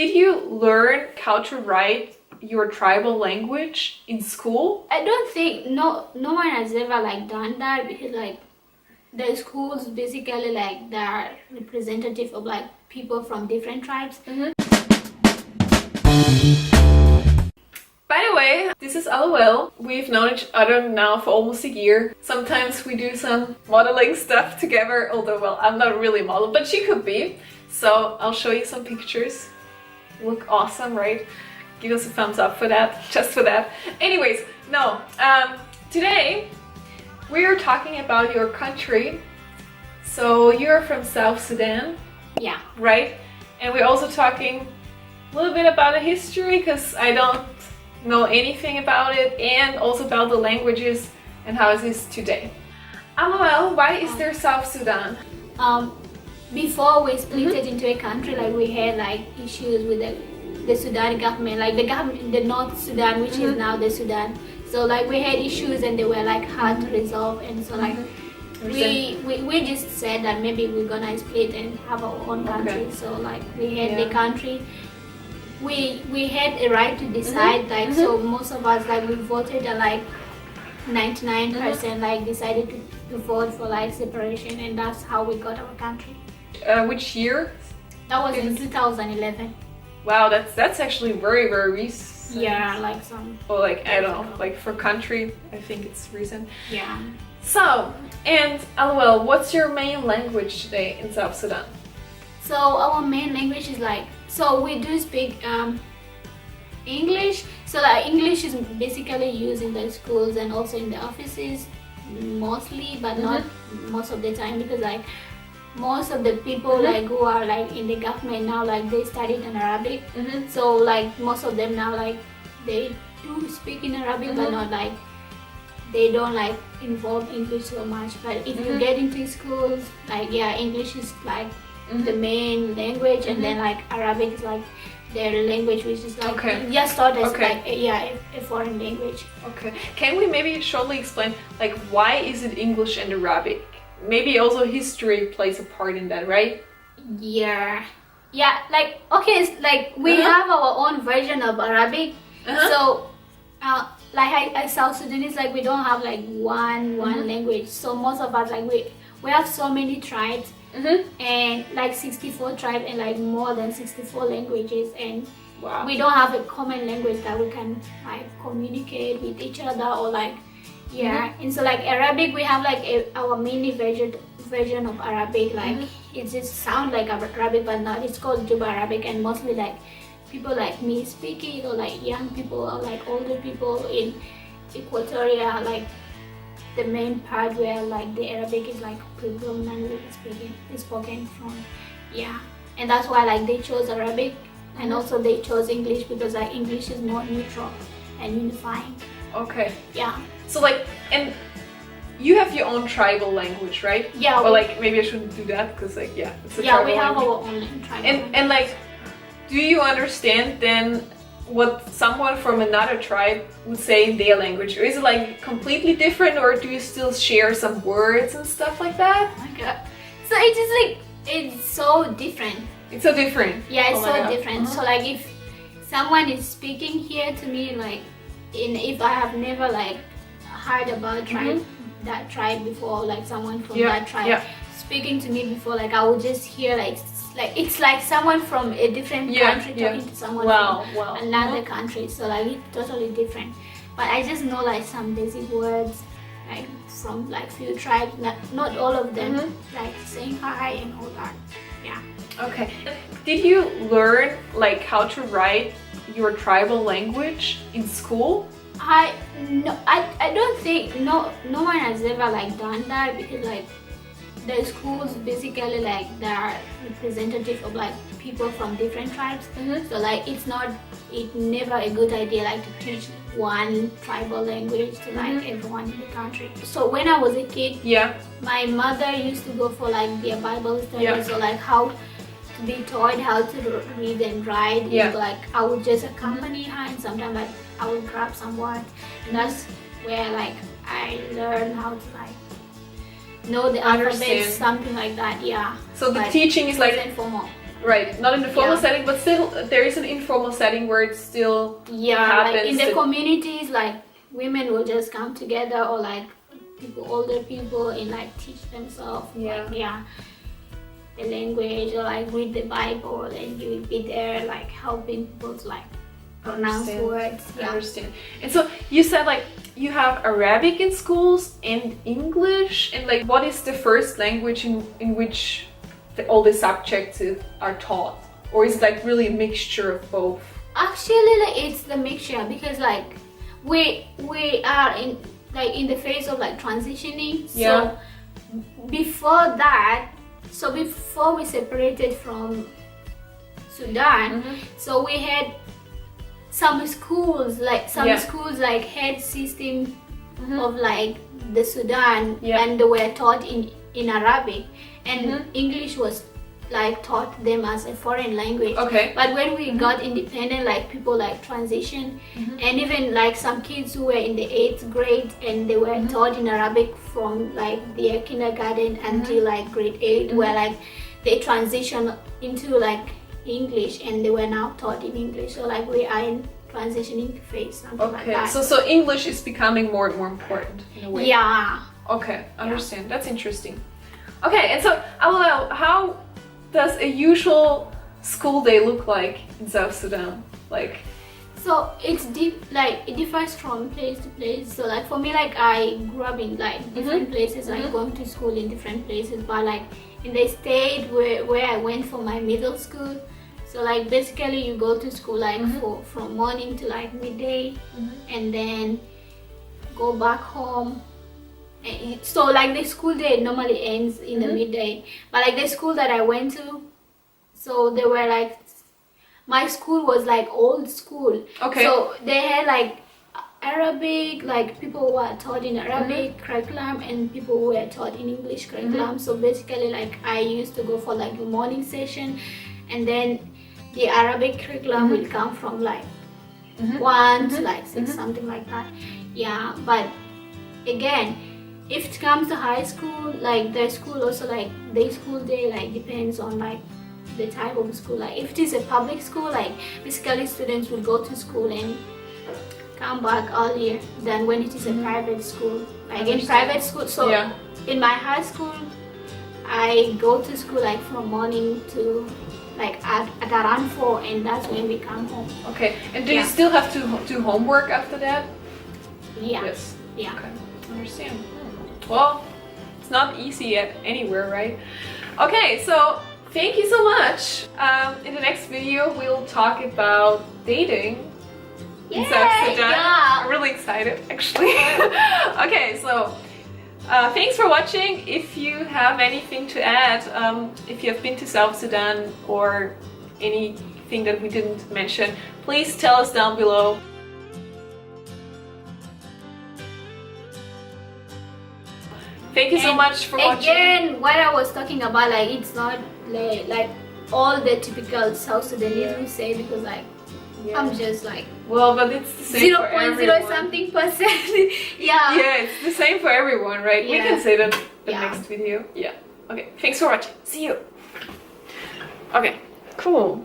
Did you learn how to write your tribal language in school? I don't think no one has ever like done that, because like the schools basically like they're representative of like people from different tribes. By the way, this is LOL. We've known each other now for almost a year. Sometimes we do some modeling stuff together, although, well, I'm not really a model, but she could be. So I'll show you some pictures. Look awesome, right? Give us a thumbs up for that, just for that. Anyways, no, today we are talking about your country. So you're from South Sudan. Yeah. Right? And we're also talking a little bit about the history, because I don't know anything about it, and also about the languages and how it is today. LOL, why is there South Sudan? Before we split it into a country, like we had like issues with the Sudan government, like the government, the North Sudan, which is now the Sudan. So like we had issues and they were like hard to resolve, and so like we just said that maybe we're gonna split and have our own country. Okay. So like we had the country. We had a right to decide, like so most of us like we voted and like 99% like decided to vote for like separation, and that's how we got our country. Which year? That was in 2011. Wow, that's actually very recent. Yeah, like some. Or like I don't know, like for country, I think it's recent. Yeah. So, and LOL, what's your main language today in South Sudan? So our main language is like, so we do speak English. So like English is basically used in the schools and also in the offices mostly, but not most of the time, because like most of the people like who are like in the government now, like they studied in Arabic. So like most of them now like they do speak in Arabic, but not like they don't like involve English so much. But if you get into schools, like English is like the main language, and then like Arabic is like their language, which is like just thought as like a foreign language. Okay. Can we maybe shortly explain like why is it English and Arabic? Maybe also history plays a part in that, right? Yeah. Like okay, it's like we have our own version of Arabic. So like South Sudanese, like we don't have like one language. So most of us like we have so many tribes. And like 64 tribes and like more than 64 languages, and we don't have a common language that we can like communicate with each other, or like and so like Arabic, we have like our mini version of Arabic, like it just sounds like Arabic but not. It's called Juba Arabic, and mostly like people like me speak it, or like young people or like older people in Equatoria, like the main part where like the Arabic is like predominantly spoken from, and that's why like they chose Arabic, and also they chose English because like English is more neutral and unifying. Okay. Yeah. So like, and you have your own tribal language, right? Yeah. Or like maybe I shouldn't do that because like it's a tribal we have language. our own tribal language. And like, do you understand then what someone from another tribe would say in their language? Or is it like completely different, or do you still share some words and stuff like that? Oh my god. So it's just like, it's so different. It's so different. Yeah, it's so different. So like if someone is speaking here to me, like if I have never like heard about that tribe before, like someone from that tribe speaking to me before, like I would just hear like it's like someone from a different country talking to someone from another country. So like it's totally different. But I just know like some basic words like from like few tribes, not all of them, like saying hi and all that. Yeah. Okay. Did you learn like how to write your tribal language in school? I don't think no one has ever like done that, because like the schools basically like they're representative of like people from different tribes. So like it's never a good idea like to teach one tribal language to like everyone in the country. So when I was a kid, my mother used to go for like their Bible studies, so like how to be taught how to read and write. Like I would just accompany her, and sometimes like I would grab some words, and that's where like I learned how to like know the alphabet, something like that. Yeah. So the teaching is like informal. Right, not in the formal Yeah. setting, but still there is an informal setting where it still Yeah, happens. like in the to- communities, like women will just come together, or like people, older people, and like teach themselves, Yeah. like the language, or like read the Bible, and you will be there like helping people to like pronounce Understand. words. I Yeah. understand. And so you said like you have Arabic in schools and English, and like what is the first language in which all the subjects are taught, or is it like really a mixture of both? Actually, like it's the mixture, because like we are in the phase of like transitioning. Yeah. So before that, so before we separated from Sudan, so we had some schools like had system of like the Sudan, and they were taught in Arabic, and English was like taught them as a foreign language. Okay. But when we got independent, like people like transition, and even like some kids who were in the 8th grade, and they were taught in Arabic from like their kindergarten until like grade 8, where like they transition into like English, and they were now taught in English. So like we are in transitioning phase, something like Okay. that. So English is becoming more and more important in a way. Yeah. Okay, understand. That's interesting. Okay, and so how does a usual school day look like in South Sudan? Like, So it's deep, like it differs from place to place. So like for me, like I grew up in like different places, like going to school in different places, but like in the state where I went for my middle school, so like basically you go to school like from morning to like midday, and then go back home. So like the school day normally ends in the midday, but like the school that I went to, so they were like, my school was like old school. Okay. So they had like Arabic, like people who were taught in Arabic curriculum, and people who were taught in English curriculum. So basically like I used to go for like the morning session, and then the Arabic curriculum will come from like 1 to like 6, something like that. Yeah, but again, if it comes to high school, like the school also like the school day like depends on like the type of school. Like if it is a public school, like basically students will go to school and come back earlier than when it is a private school. Like in private school, so in my high school, I go to school like from morning to like at around 4, and that's when we come home. okay. And do you still have to do homework after that? Yeah. Yes. Yeah. Okay. Understand. Well, it's not easy anywhere, right? Okay, so thank you so much. In the next video, we'll talk about dating in South Sudan. Yeah. I'm really excited, actually. Okay, so thanks for watching. If you have anything to add, if you have been to South Sudan or anything that we didn't mention, please tell us down below. Thank you so much for watching. Again, what I was talking about, like it's not like all the typical South Sudanese will say, because like I'm just like well, but it's the same for 0.0 everyone. something percent. Yeah. Yeah, it's the same for everyone, right? We Yeah. can say that in the Yeah. next video. Yeah. Okay, thanks for watching. See you. Okay, cool.